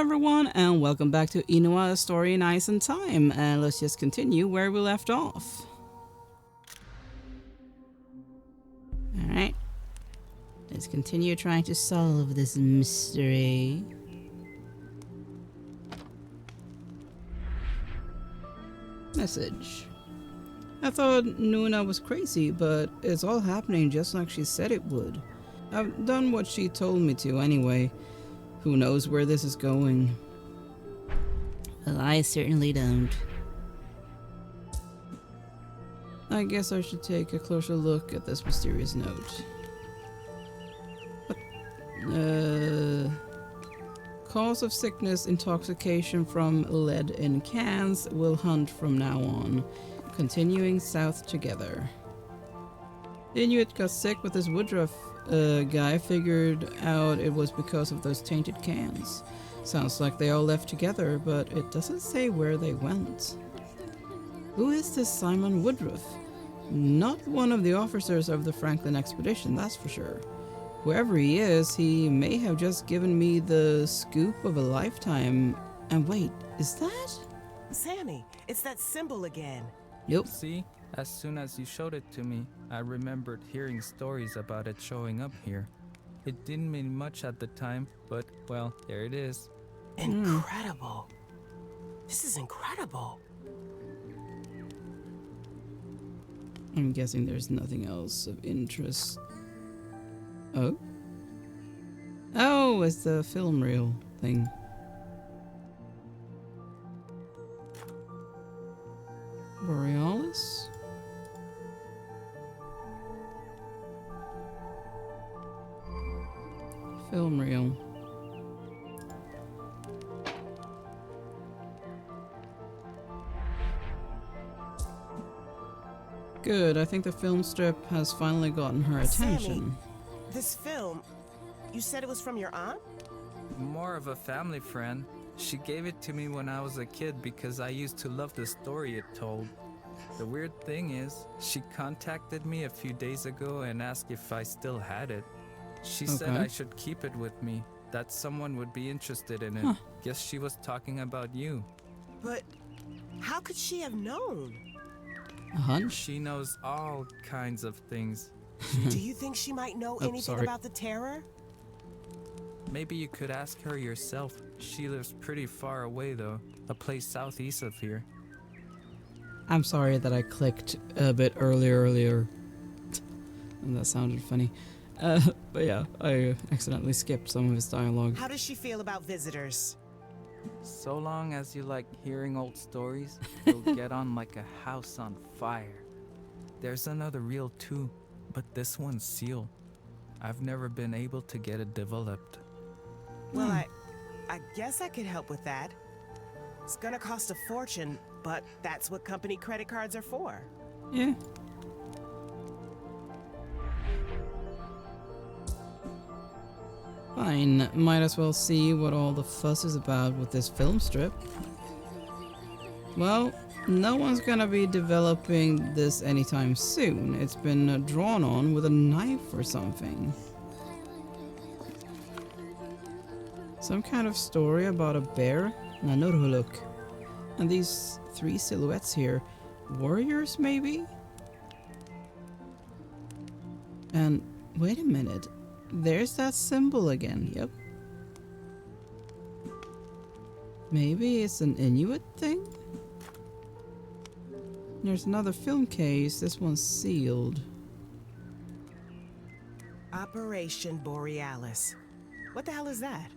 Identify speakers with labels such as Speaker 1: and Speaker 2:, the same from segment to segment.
Speaker 1: everyone, and welcome back to Inua, A Story in Ice and Time. And let's just continue where we left off. Alright. Let's continue trying to solve this mystery. Message. I thought Nuna was crazy, but it's all happening just like she said it would. I've done what she told me to anyway. Who knows where this is going? Well, I certainly don't. I guess I should take a closer look at this mysterious note. Cause of sickness, intoxication from lead in cans. Will hunt from now on. Continuing south together. The Inuit got sick with this Woodruff guy. Figured out it was because of those tainted cans. Sounds like they all left together, but it doesn't say where they went. Who is this Simon Woodruff? Not one of the officers of the Franklin expedition, that's for sure. Whoever he is, he may have just given me the scoop of a lifetime. And wait, is that?
Speaker 2: Sammy, it's that symbol again.
Speaker 1: Yep.
Speaker 3: See? As soon as you showed it to me, I remembered hearing stories about it showing up here. It didn't mean much at the time, but, well, there it is.
Speaker 2: Incredible. This is incredible.
Speaker 1: I'm guessing there's nothing else of interest. Oh? Oh, it's the film reel thing. Borealis? Film reel. Good, I think the film strip has finally gotten her attention.
Speaker 2: Sammy, this film, you said it was from your aunt?
Speaker 3: More of a family friend. She gave it to me when I was a kid because I used to love the story it told. The weird thing is, she contacted me a few days ago and asked if I still had it. She said I should keep it with me, that someone would be interested in it. Guess she was talking about you.
Speaker 2: But how could she have known?
Speaker 1: A hunch?
Speaker 3: She knows all kinds of things.
Speaker 2: Do you think she might know anything about the terror?
Speaker 3: Maybe you could ask her yourself. She lives pretty far away though, a place southeast of here.
Speaker 1: I'm sorry that I clicked a bit earlier. And that sounded funny. But yeah, I accidentally skipped some of his dialogue.
Speaker 2: How does she feel about visitors?
Speaker 3: So long as you like hearing old stories, you'll get on like a house on fire. There's another reel too, but this one's sealed. I've never been able to get it developed.
Speaker 2: Well, I guess I could help with that. It's gonna cost a fortune, but that's what company credit cards are for.
Speaker 1: Yeah. Fine, might as well see what all the fuss is about with this film strip. Well, no one's gonna be developing this anytime soon. It's been drawn on with a knife or something. Some kind of story about a bear? Nanorhuluk. And these three silhouettes here. Warriors, maybe? And wait a minute. There's that symbol again, yep. Maybe it's an Inuit thing? There's another film case, this one's sealed.
Speaker 2: Operation Borealis. What the hell is that?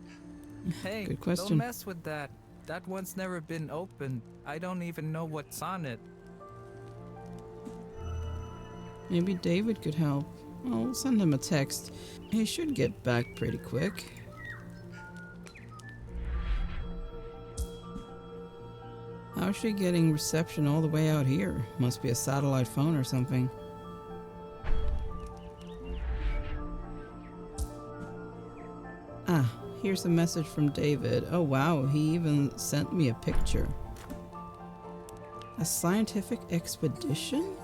Speaker 3: Hey,
Speaker 1: good question.
Speaker 3: Don't mess with that. That one's never been opened. I don't even know what's on it.
Speaker 1: Maybe David could help. I'll send him a text. He should get back pretty quick. How's she getting reception all the way out here? Must be a satellite phone or something. Ah, here's a message from David. Oh wow, he even sent me a picture. A scientific expedition?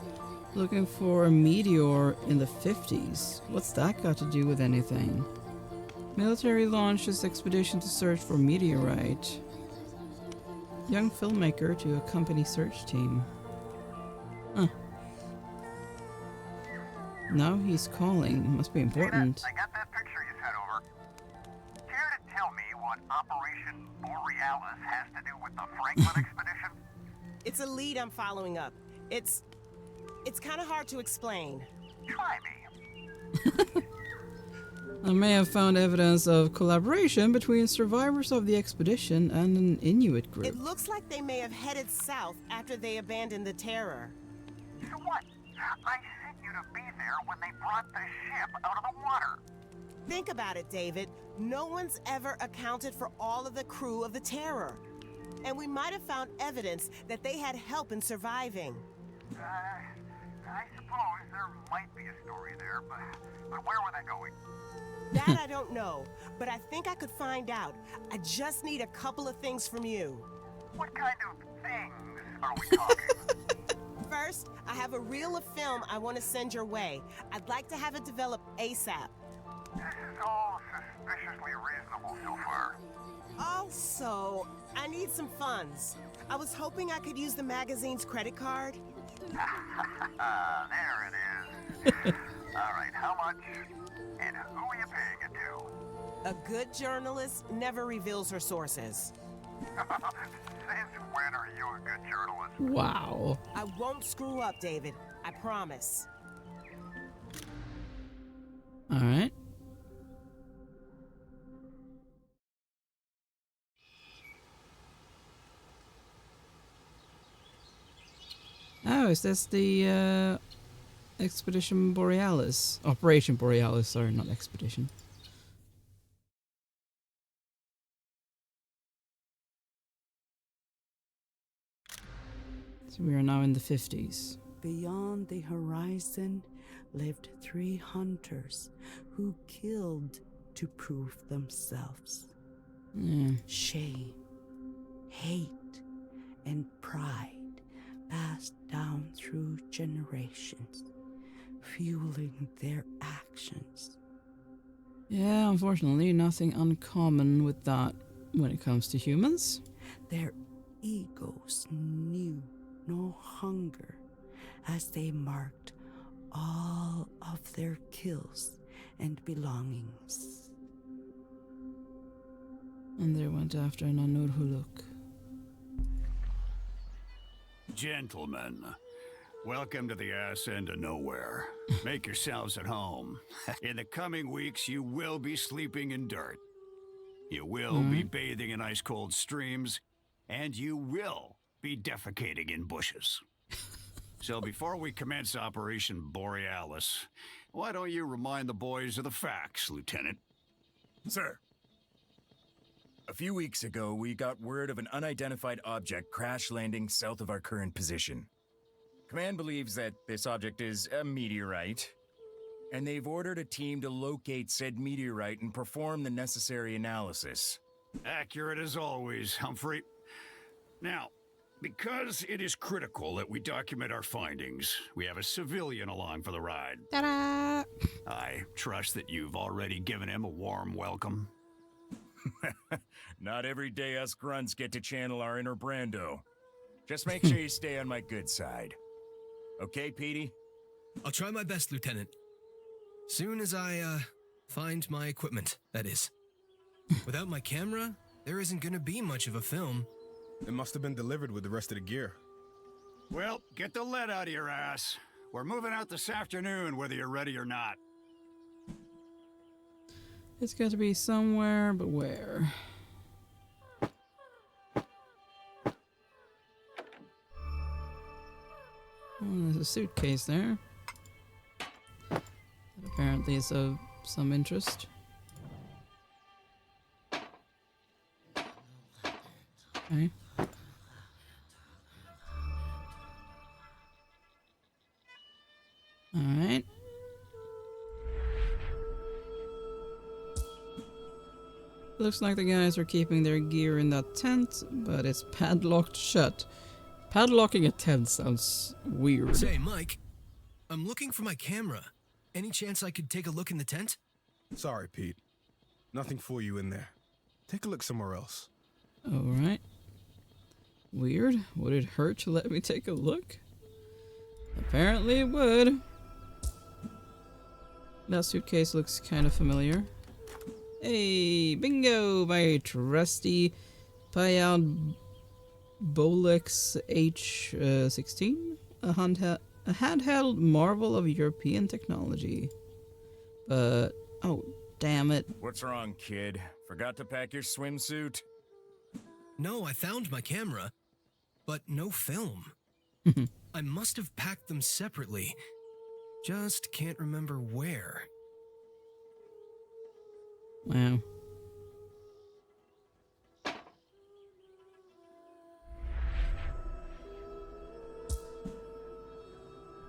Speaker 1: Looking for a meteor in the 50s. What's that got to do with anything? Military launches expedition to search for meteorite. Young filmmaker to accompany search team. Huh. Now he's calling. Must be important.
Speaker 4: I got that picture you sent over. Care to tell me what Operation Borealis has to do with the Franklin expedition?
Speaker 2: It's a lead I'm following up. It's kind of hard to explain.
Speaker 4: Try me.
Speaker 1: I may have found evidence of collaboration between survivors of the expedition and an Inuit group.
Speaker 2: It looks like they may have headed south after they abandoned the Terror.
Speaker 4: So what? I sent you to be there when they brought the ship out of the water.
Speaker 2: Think about it, David. No one's ever accounted for all of the crew of the Terror. And we might have found evidence that they had help in surviving.
Speaker 4: I suppose there might be a story there, but where were they going?
Speaker 2: That I don't know, but I think I could find out. I just need a couple of things from you.
Speaker 4: What kind of things are we talking?
Speaker 2: First, I have a reel of film I want to send your way. I'd like to have it developed ASAP.
Speaker 4: This is all suspiciously reasonable so far.
Speaker 2: Also, I need some funds. I was hoping I could use the magazine's credit card.
Speaker 4: There it is. All right, how much? And who are you paying it to?
Speaker 2: A good journalist never reveals her sources.
Speaker 4: Since when are you a good journalist?
Speaker 1: Wow.
Speaker 2: I won't screw up, David. I promise.
Speaker 1: Alright. Oh, is this the Expedition Borealis? Operation Borealis, sorry, not Expedition. So we are now in the 50s.
Speaker 5: Beyond the horizon lived 3 hunters who killed to prove themselves. Shame, hate, and pride passed down through generations, fueling their actions.
Speaker 1: Yeah, unfortunately, nothing uncommon with that when it comes to humans.
Speaker 5: Their egos knew no hunger as they marked all of their kills and belongings.
Speaker 1: And they went after an Anurhuluk.
Speaker 6: Gentlemen, welcome to the ass end of nowhere. Make yourselves at home. In the coming weeks, you will be sleeping in dirt. You will be bathing in ice-cold streams, and you will be defecating in bushes. So before we commence Operation Borealis, why don't you remind the boys of the facts, Lieutenant?
Speaker 7: Sir. A few weeks ago, we got word of an unidentified object crash landing south of our current position. Command believes that this object is a meteorite, and they've ordered a team to locate said meteorite and perform the necessary analysis.
Speaker 6: Accurate as always, Humphrey. Now, because it is critical that we document our findings, we have a civilian along for the ride.
Speaker 1: Ta-da!
Speaker 6: I trust that you've already given him a warm welcome.
Speaker 7: Not every day us grunts get to channel our inner Brando. Just make sure you stay on my good side. Okay, Petey?
Speaker 8: I'll try my best, Lieutenant. Soon as I, find my equipment, that is. Without my camera, there isn't gonna be much of a film.
Speaker 9: It must have been delivered with the rest of the gear.
Speaker 6: Well, get the lead out of your ass. We're moving out this afternoon, whether you're ready or not.
Speaker 1: It's got to be somewhere, but where? Oh, there's a suitcase there. That apparently is of some interest. Okay. Alright. Looks like the guys are keeping their gear in that tent, but it's padlocked shut. Padlocking a tent sounds weird.
Speaker 8: Say, Mike, I'm looking for my camera. Any chance I could take a look in the tent?
Speaker 9: Sorry, Pete. Nothing for you in there. Take a look somewhere else.
Speaker 1: Alright. Weird. Would it hurt to let me take a look? Apparently it would. That suitcase looks kind of familiar. Hey, bingo! My trusty Payad Bolex H16? A handheld marvel of European technology. But, oh, damn it.
Speaker 7: What's wrong, kid? Forgot to pack your swimsuit?
Speaker 8: No, I found my camera, but no film. I must have packed them separately. Just can't remember where.
Speaker 1: Wow.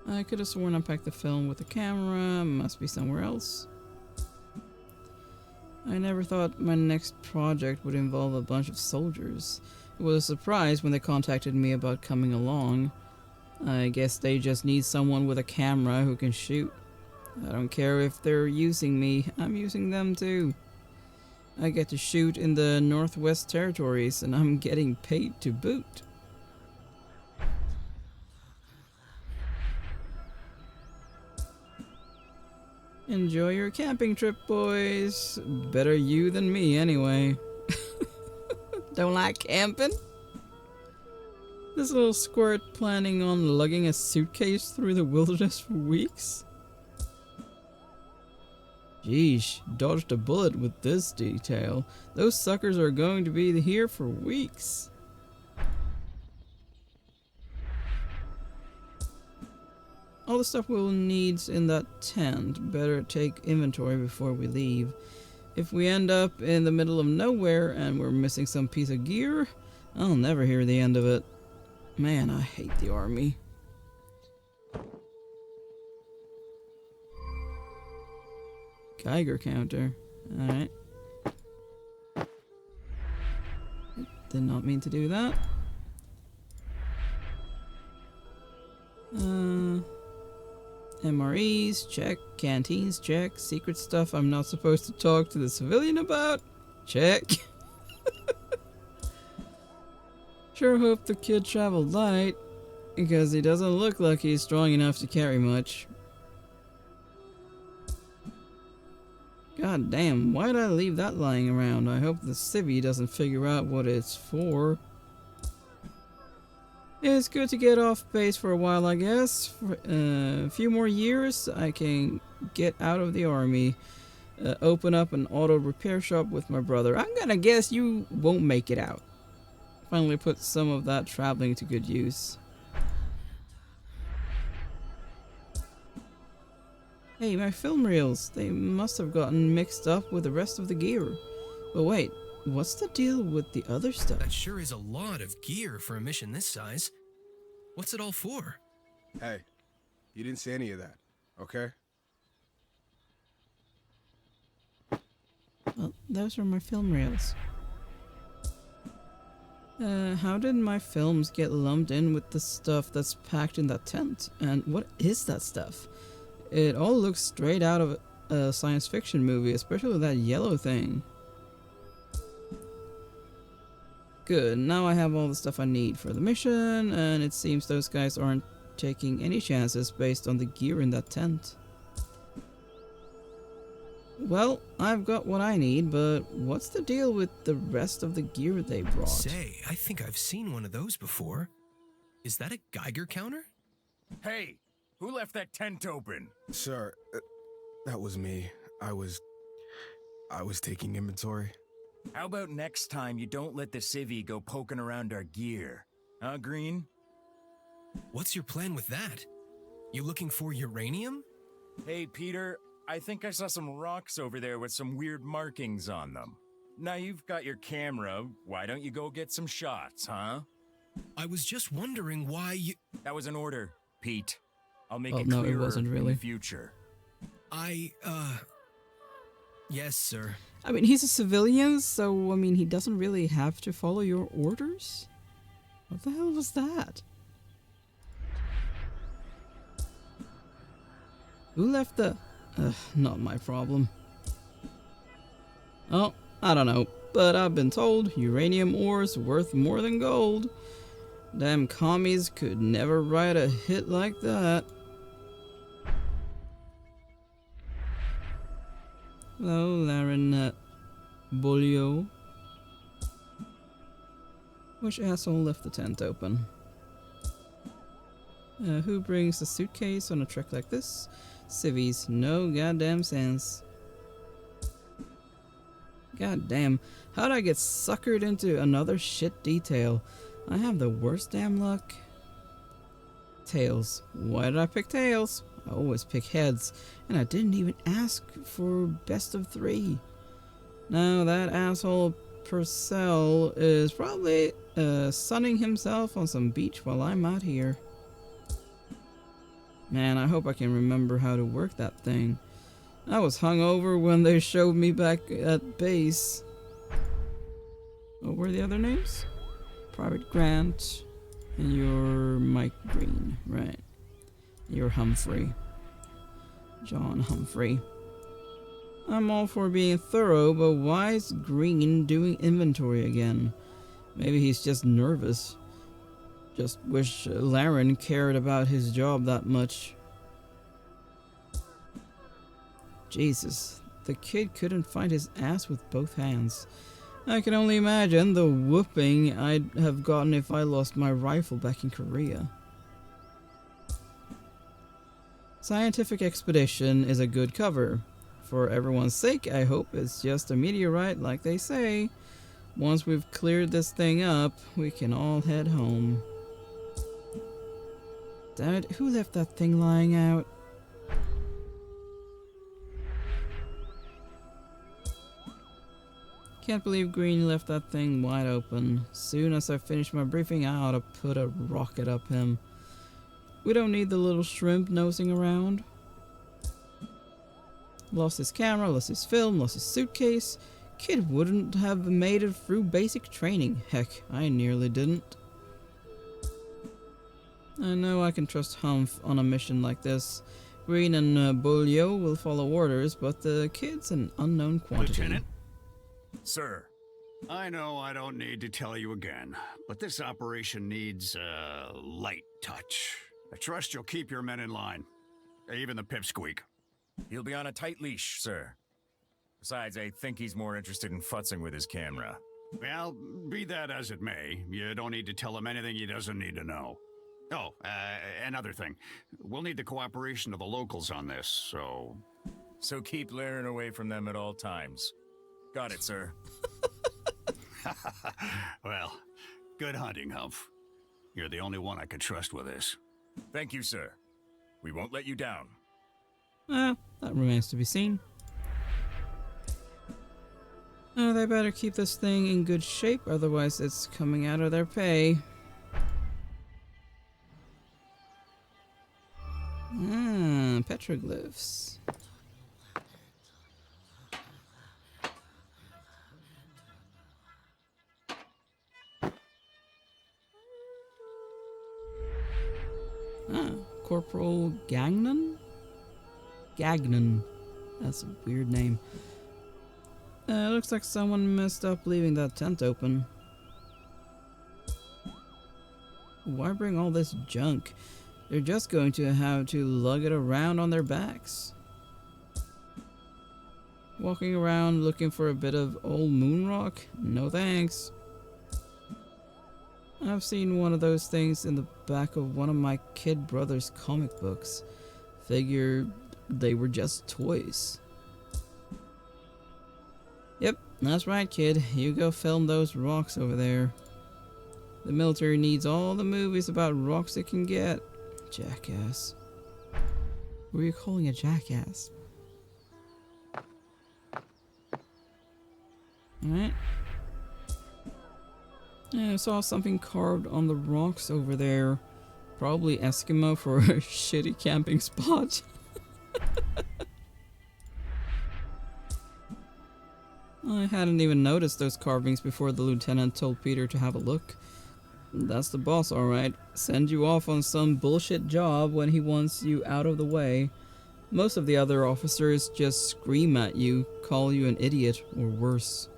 Speaker 1: I could have sworn I packed the film with the camera. Must be somewhere else. I never thought my next project would involve a bunch of soldiers. It was a surprise when they contacted me about coming along. I guess they just need someone with a camera who can shoot. I don't care if they're using me, I'm using them too. I get to shoot in the Northwest Territories and I'm getting paid to boot. Enjoy your camping trip, boys. Better you than me, anyway. Don't like camping? This little squirt planning on lugging a suitcase through the wilderness for weeks? Geesh, dodged a bullet with this detail. Those suckers are going to be here for weeks. All the stuff we'll need in that tent. Better take inventory before we leave. If we end up in the middle of nowhere and we're missing some piece of gear, I'll never hear the end of it. Man, I hate the army. Geiger counter. Alright. Did not mean to do that. MREs, check. Canteens, check. Secret stuff I'm not supposed to talk to the civilian about? Check. Sure hope the kid traveled light, because he doesn't look like he's strong enough to carry much. God damn, why'd I leave that lying around? I hope the civvy doesn't figure out what it's for. It's good to get off base for a while, I guess. For a few more years, I can get out of the army. Open up an auto repair shop with my brother. I'm gonna guess you won't make it out. Finally put some of that traveling to good use. Hey, my film reels. They must have gotten mixed up with the rest of the gear. But wait, what's the deal with the other stuff?
Speaker 8: That sure is a lot of gear for a mission this size. What's it all for?
Speaker 9: Hey, you didn't say any of that, okay?
Speaker 1: Well, those are my film reels. How did my films get lumped in with the stuff that's packed in that tent? And what is that stuff? It all looks straight out of a science fiction movie, especially that yellow thing. Good, now I have all the stuff I need for the mission, and it seems those guys aren't taking any chances based on the gear in that tent. Well, I've got what I need, but what's the deal with the rest of the gear they brought?
Speaker 8: Say, I think I've seen one of those before. Is that a Geiger counter?
Speaker 7: Hey, who left that tent open?
Speaker 9: Sir, that was me. I was taking inventory.
Speaker 7: How about next time you don't let the civvy go poking around our gear? Huh, Green?
Speaker 8: What's your plan with that? You looking for uranium?
Speaker 7: Hey, Peter, I think I saw some rocks over there with some weird markings on them. Now you've got your camera, why don't you go get some shots, huh?
Speaker 8: I was just wondering why you...
Speaker 7: That was an order, Pete. I'll make
Speaker 1: Oh,
Speaker 7: it
Speaker 1: no,
Speaker 7: clearer
Speaker 1: it wasn't
Speaker 7: in
Speaker 1: really.
Speaker 7: the future.
Speaker 8: Yes, sir.
Speaker 1: I mean, he's a civilian, so, I mean, he doesn't really have to follow your orders? What the hell was that? Who left the... not my problem. Oh, I don't know, but I've been told uranium ore's worth more than gold. Damn commies could never write a hit like that. Hello, Laren Bolio. Which asshole left the tent open? Who brings a suitcase on a trek like this? Civvies, no goddamn sense. Goddamn, how'd I get suckered into another shit detail? I have the worst damn luck. Tails. Why did I pick tails? I always pick heads, and I didn't even ask for best of 3. Now that asshole Purcell is probably sunning himself on some beach while I'm out here. Man, I hope I can remember how to work that thing. I was hungover when they showed me back at base. What were the other names? Private Grant, and you're Mike Green, right? You're Humphrey. John Humphrey. I'm all for being thorough, but why is Green doing inventory again? Maybe he's just nervous. Just wish Laren cared about his job that much. Jesus, the kid couldn't find his ass with both hands. I can only imagine the whooping I'd have gotten if I lost my rifle back in Korea. Scientific expedition is a good cover. For everyone's sake, I hope it's just a meteorite like they say. Once we've cleared this thing up, we can all head home. Damn it, who left that thing lying out? Can't believe Green left that thing wide open. Soon as I finish my briefing, I ought to put a rocket up him. We don't need the little shrimp nosing around. Lost his camera, lost his film, lost his suitcase. Kid wouldn't have made it through basic training. Heck, I nearly didn't. I know I can trust Humph on a mission like this. Green and Bolio will follow orders, but the kid's an unknown quantity.
Speaker 6: Lieutenant?
Speaker 7: Sir.
Speaker 6: I know I don't need to tell you again, but this operation needs a light touch. I trust you'll keep your men in line. Even the pipsqueak.
Speaker 7: He'll be on a tight leash, sir. Besides, I think he's more interested in futzing with his camera.
Speaker 6: Well, be that as it may, you don't need to tell him anything he doesn't need to know. Oh, another thing. We'll need the cooperation of the locals on this, so...
Speaker 7: So keep Laren away from them at all times. Got it, sir.
Speaker 6: Well, good hunting, Humph. You're the only one I can trust with this.
Speaker 7: Thank you, sir. We won't let you down.
Speaker 1: Well, that remains to be seen. Oh, they better keep this thing in good shape, otherwise it's coming out of their pay. Petroglyphs. Corporal Gagnon? Gagnon. That's a weird name. Looks like someone messed up leaving that tent open. Why bring all this junk? They're just going to have to lug it around on their backs. Walking around looking for a bit of old moon rock? No thanks. I've seen one of those things in the back of one of my kid brother's comic books. Figure they were just toys. Yep, that's right, kid. You go film those rocks over there. The military needs all the movies about rocks it can get. Jackass. Who are you calling a jackass? Alright. Yeah, I saw something carved on the rocks over there. Probably Eskimo for a shitty camping spot. I hadn't even noticed those carvings before the lieutenant told Peter to have a look. That's the boss, alright. Send you off on some bullshit job when he wants you out of the way. Most of the other officers just scream at you, call you an idiot, or worse.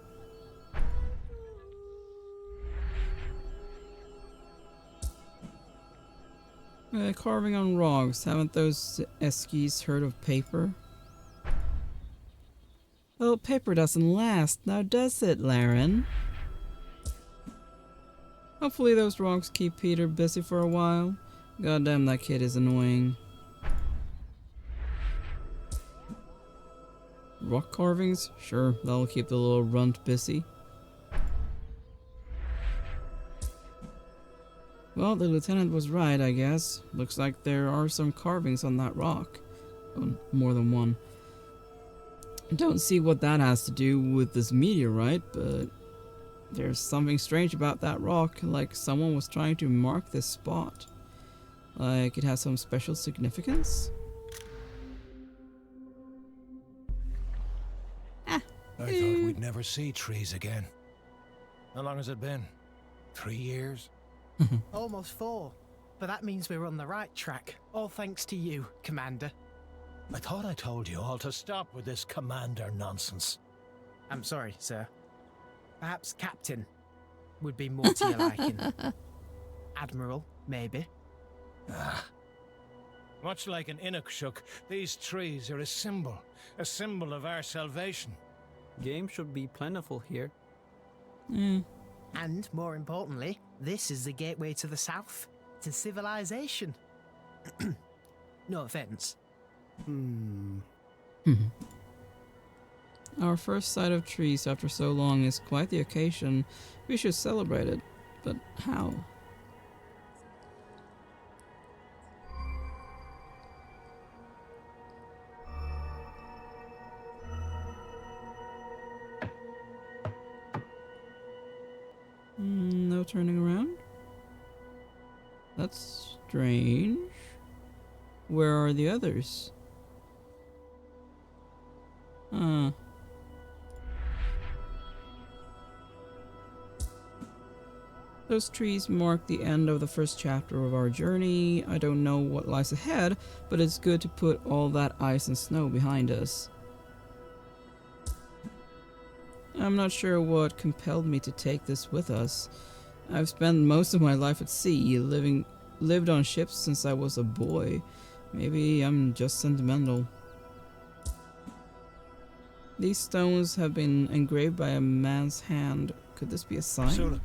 Speaker 1: Carving on rocks. Haven't those Eskies heard of paper? Well, paper doesn't last, now does it, Laren? Hopefully those rocks keep Peter busy for a while. Goddamn, that kid is annoying. Rock carvings? Sure, that'll keep the little runt busy. Well, the lieutenant was right, I guess. Looks like there are some carvings on that rock. Oh, more than one. Don't see what that has to do with this meteorite, but there's something strange about that rock, like someone was trying to mark this spot. Like it has some special significance?
Speaker 10: I thought we'd never see trees again. How long has it been? 3 years?
Speaker 11: Almost 4. But that means we're on the right track. All thanks to you, Commander.
Speaker 10: I thought I told you all to stop with this commander nonsense.
Speaker 11: I'm sorry, sir. Perhaps Captain would be more to your liking. Admiral, maybe.
Speaker 10: Much like an Inukshuk, these trees are a symbol of our salvation.
Speaker 3: Game should be plentiful here.
Speaker 11: And more importantly, this is the gateway to the south, to civilization. No offense.
Speaker 1: Our first sight of trees after so long is quite the occasion. We should celebrate it. But how? No turning around? That's strange. Where are the others? Those trees mark the end of the first chapter of our journey. I don't know what lies ahead, but it's good to put all that ice and snow behind us. I'm not sure what compelled me to take this with us. I've spent most of my life at sea, lived on ships since I was a boy. Maybe I'm just sentimental. These stones have been engraved by a man's hand. Could this be a sign?
Speaker 10: Suluk,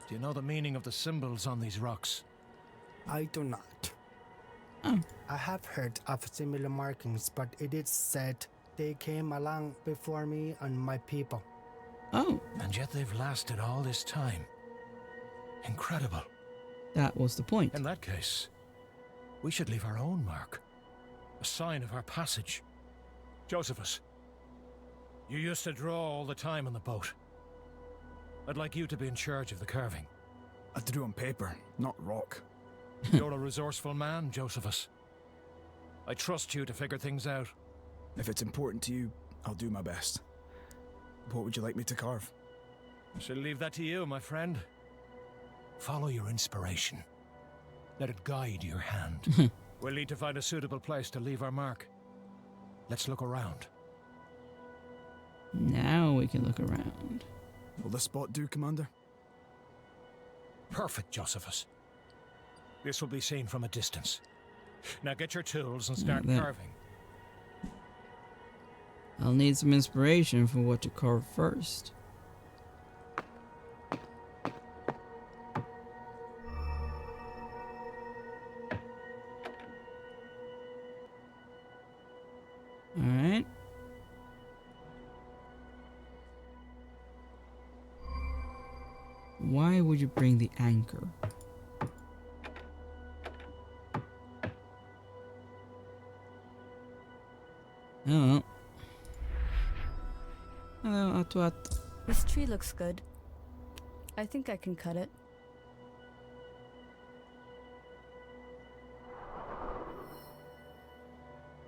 Speaker 10: do you know the meaning of the symbols on these rocks?
Speaker 12: I do not.
Speaker 1: Oh.
Speaker 12: I have heard of similar markings, but it is said they came along before me and my people.
Speaker 1: Oh.
Speaker 10: And yet they've lasted all this time. Incredible.
Speaker 1: That was the point.
Speaker 10: In that case, we should leave our own mark. A sign of our passage. Josephus, you used to draw all the time on the boat. I'd like you to be in charge of the carving.
Speaker 9: I drew on paper, not rock.
Speaker 10: You're a resourceful man, Josephus. I trust you to figure things out.
Speaker 9: If it's important to you, I'll do my best. What would you like me to carve?
Speaker 10: I shall leave that to you, my friend. Follow your inspiration. Let it guide your hand. We'll need to find a suitable place to leave our mark. Let's look around.
Speaker 1: Now we can look around.
Speaker 9: Will this spot do, Commander?
Speaker 10: Perfect, Josephus. This will be seen from a distance. Now get your tools and start carving.
Speaker 1: I'll need some inspiration for what to carve first. Alright. Why would you bring the anchor? Oh. Hello, Atwat.
Speaker 13: This tree looks good. I think I can cut it.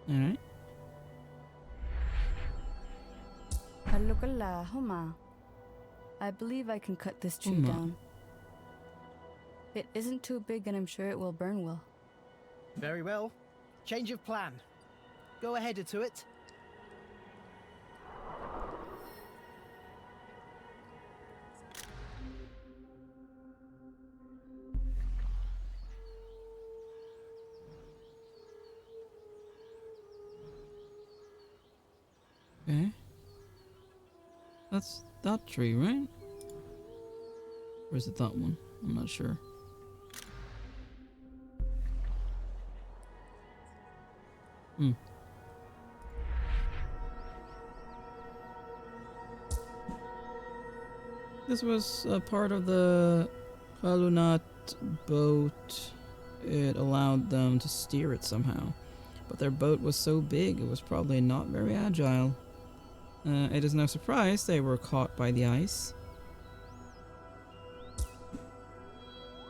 Speaker 1: Alright.
Speaker 13: Halukala, Homa. I believe I can cut this tree down. It isn't too big and I'm sure it will burn well.
Speaker 11: Very well. Change of plan. Go ahead to it.
Speaker 1: Okay. That's that tree, right? Or is it that one? I'm not sure. This was a part of the Halunat boat. It allowed them to steer it somehow. But their boat was so big, it was probably not very agile. It is no surprise they were caught by the ice.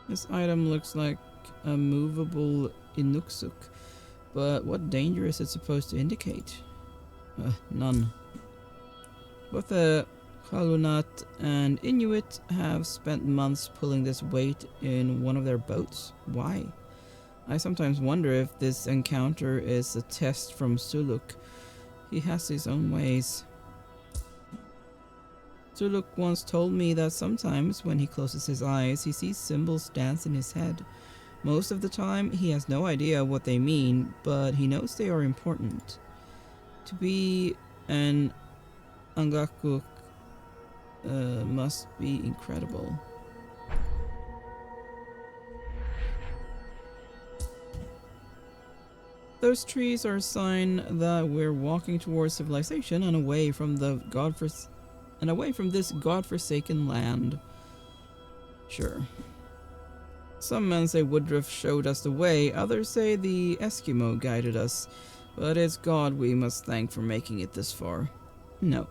Speaker 1: This item looks like a movable Inuksuk, but what danger is it supposed to indicate? None. Both the Halunat and Inuit have spent months pulling this weight in one of their boats. Why? I sometimes wonder if this encounter is a test from Suluk. He has his own ways. Suluk once told me that sometimes when he closes his eyes, he sees symbols dance in his head. Most of the time, he has no idea what they mean, but he knows they are important. To be an Angakuk must be incredible. Those trees are a sign that we're walking towards civilization and away from this godforsaken land. Sure. Some men say Woodruff showed us the way, others say the Eskimo guided us, but it's God we must thank for making it this far. No.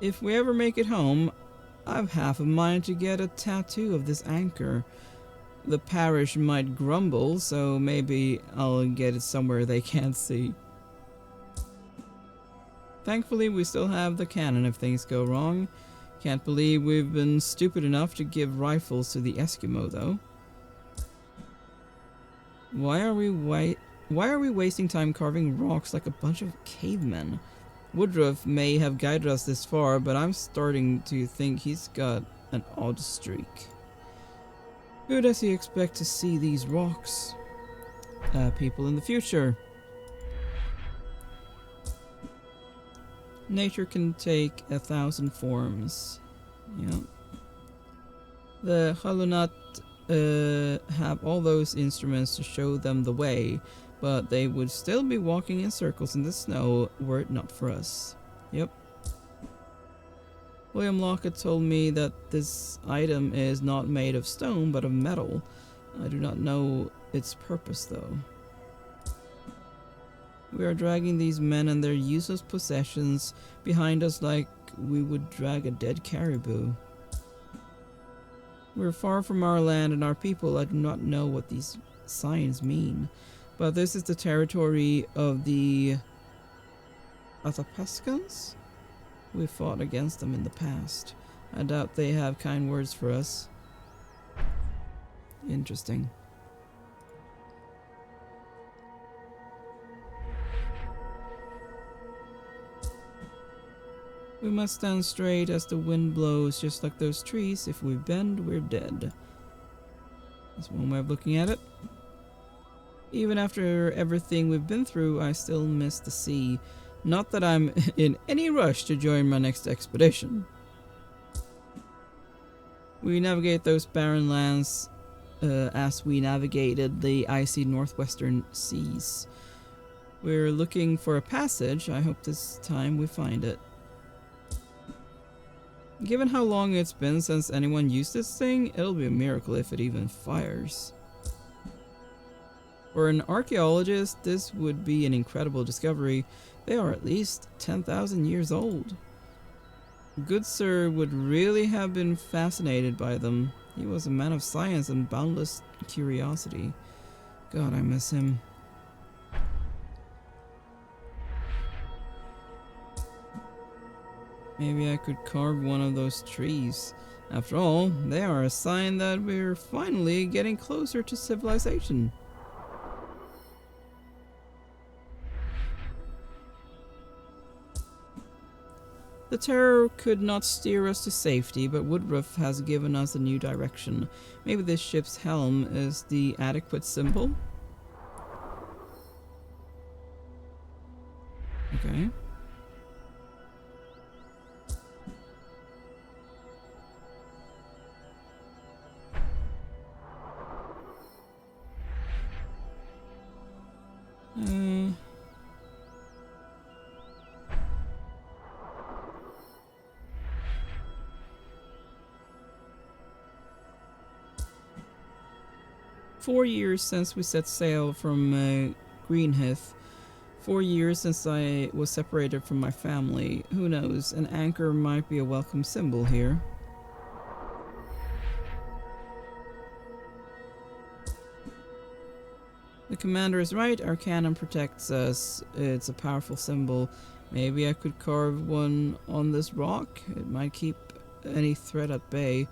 Speaker 1: If we ever make it home, I've half a mind to get a tattoo of this anchor. The parish might grumble, so maybe I'll get it somewhere they can't see. Thankfully, we still have the cannon if things go wrong. Can't believe we've been stupid enough to give rifles to the Eskimo, though. Why are we wasting time carving rocks like a bunch of cavemen? Woodruff may have guided us this far, but I'm starting to think he's got an odd streak. Who does he expect to see these rocks? People in the future. Nature can take 1,000 forms. Yeah. The Halunat have all those instruments to show them the way, but they would still be walking in circles in the snow were it not for us. Yep. William Lockett told me that this item is not made of stone but of metal. I do not know its purpose though. We are dragging these men and their useless possessions behind us like we would drag a dead caribou. We're far from our land and our people. I do not know what these signs mean, but this is the territory of the Athapascans? We fought against them in the past. I doubt they have kind words for us. Interesting. We must stand straight as the wind blows, just like those trees. If we bend, we're dead. That's one way of looking at it. Even after everything we've been through, I still miss the sea. Not that I'm in any rush to join my next expedition. We navigate those barren lands as we navigated the icy northwestern seas. We're looking for a passage. I hope this time we find it. Given how long it's been since anyone used this thing, it'll be a miracle if it even fires. For an archaeologist, this would be an incredible discovery. They are at least 10,000 years old. Good Sir would really have been fascinated by them. He was a man of science and boundless curiosity. God, I miss him. Maybe I could carve one of those trees. After all, they are a sign that we're finally getting closer to civilization. The Terror could not steer us to safety, but Woodruff has given us a new direction. Maybe this ship's helm is the adequate symbol? Okay. Uh... 4 years since we set sail from Greenheath. 4 years since I was separated from my family. Who knows, an anchor might be a welcome symbol here. The commander is right, our cannon protects us. It's a powerful symbol. Maybe I could carve one on this rock. It might keep any threat at bay.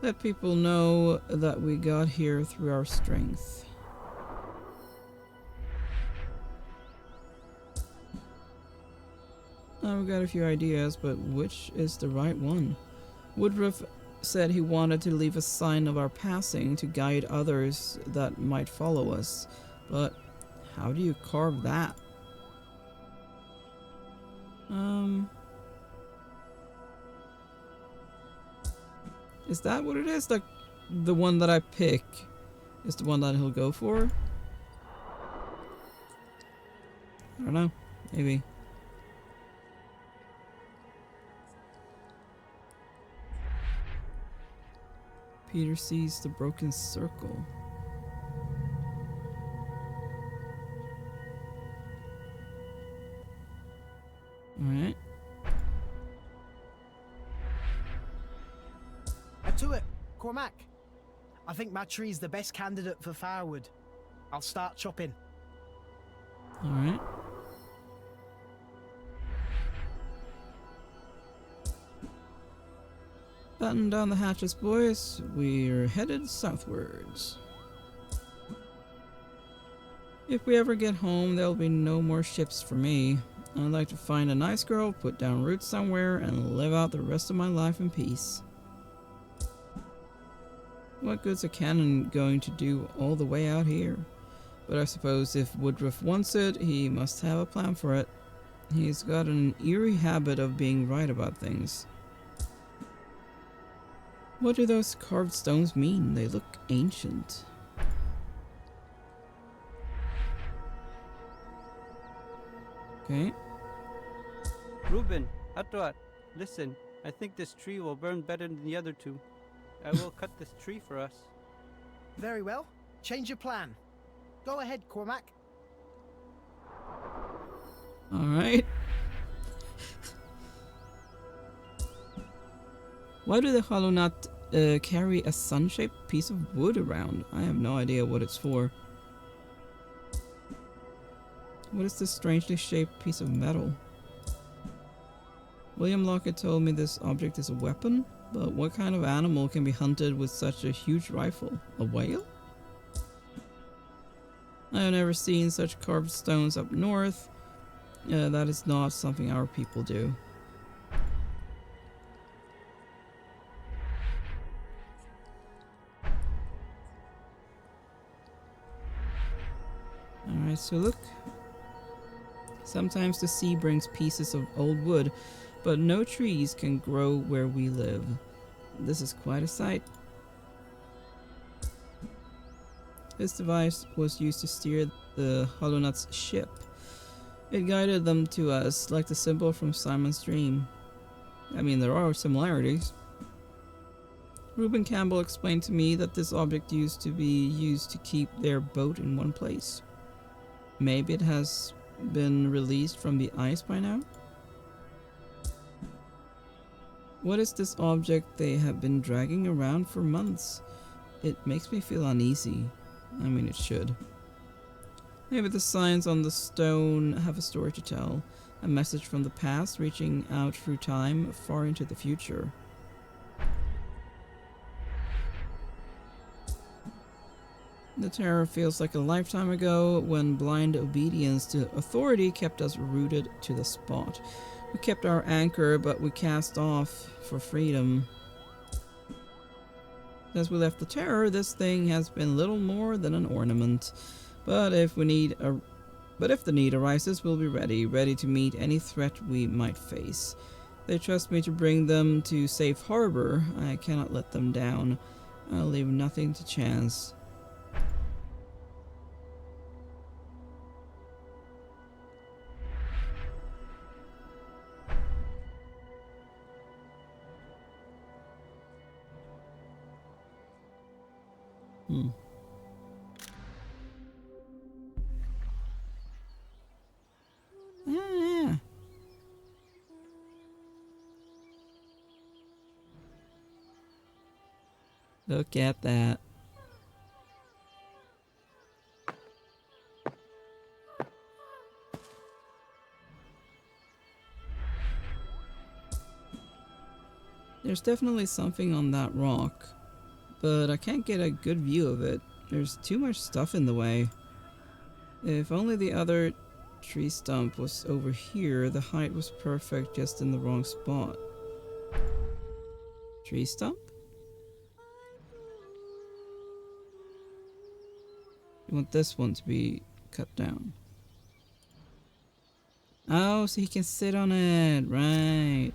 Speaker 1: Let people know that we got here through our strength. I've got a few ideas, but which is the right one? Woodruff said he wanted to leave a sign of our passing to guide others that might follow us. But how do you carve that? Is that what it is? Like, the one that I pick is the one that he'll go for? I don't know. Maybe. Peter sees the broken circle. Alright.
Speaker 11: To it, Cormac. I think my tree's the best candidate for firewood. I'll start chopping.
Speaker 1: Alright. Batten down the hatches, boys. We're headed southwards. If we ever get home, there'll be no more ships for me. I'd like to find a nice girl, put down roots somewhere, and live out the rest of my life in peace. What good's a cannon going to do all the way out here? But I suppose if Woodruff wants it, he must have a plan for it. He's got an eerie habit of being right about things. What do those carved stones mean? They look ancient. Okay.
Speaker 14: Reuben, Atwat, listen. I think this tree will burn better than the other two. I will cut this tree for us.
Speaker 11: Very well. Change your plan. Go ahead, Cormac.
Speaker 1: Alright. Why do the Hollow Nut carry a sun-shaped piece of wood around? I have no idea what it's for. What is this strangely shaped piece of metal? William Lockett told me this object is a weapon, but what kind of animal can be hunted with such a huge rifle? A whale? I have never seen such carved stones up north. That is not something our people do. Alright, so look. Sometimes the sea brings pieces of old wood, but no trees can grow where we live. This is quite a sight. This device was used to steer the Hollow Nut's ship. It guided them to us, like the symbol from Simon's Dream. I mean, there are similarities. Reuben Campbell explained to me that this object used to be used to keep their boat in one place. Maybe it has been released from the ice by now? What is this object they have been dragging around for months? It makes me feel uneasy. I mean, it should. Maybe the signs on the stone have a story to tell. A message from the past reaching out through time, far into the future. The Terror feels like a lifetime ago when blind obedience to authority kept us rooted to the spot. We kept our anchor, but we cast off for freedom. As we left the Terror, this thing has been little more than an ornament. But if the need arises, we'll be ready to meet any threat we might face. They trust me to bring them to safe harbor. I cannot let them down. I'll leave nothing to chance. Yeah. Look at that. There's definitely something on that rock, but I can't get a good view of it. There's too much stuff in the way. If only the other tree stump was over here, the height was perfect, just in the wrong spot. Tree stump? You want this one to be cut down. Oh, so he can sit on it, right.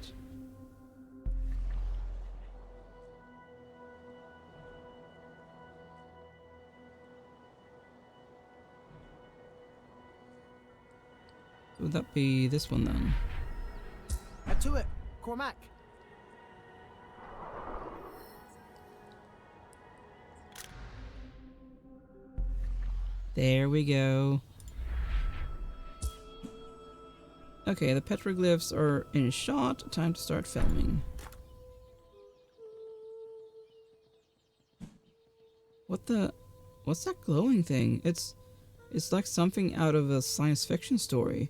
Speaker 1: Would that be this one then?
Speaker 11: Head to it, Cormac.
Speaker 1: There we go. Okay, the petroglyphs are in shot. Time to start filming. What's that glowing thing? It's like something out of a science fiction story.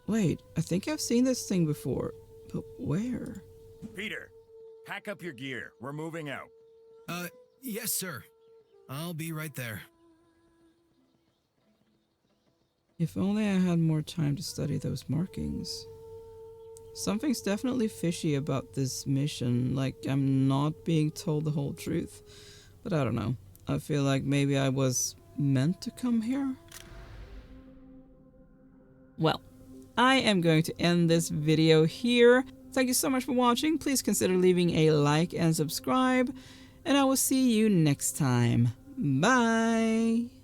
Speaker 1: Wait, I think I've seen this thing before, but where?
Speaker 7: Peter, pack up your gear. We're moving out.
Speaker 8: Yes, sir. I'll be right there.
Speaker 1: If only I had more time to study those markings. Something's definitely fishy about this mission, like I'm not being told the whole truth. But I don't know. I feel like maybe I was meant to come here? Well, I am going to end this video here. Thank you so much for watching. Please consider leaving a like and subscribe. And I will see you next time. Bye!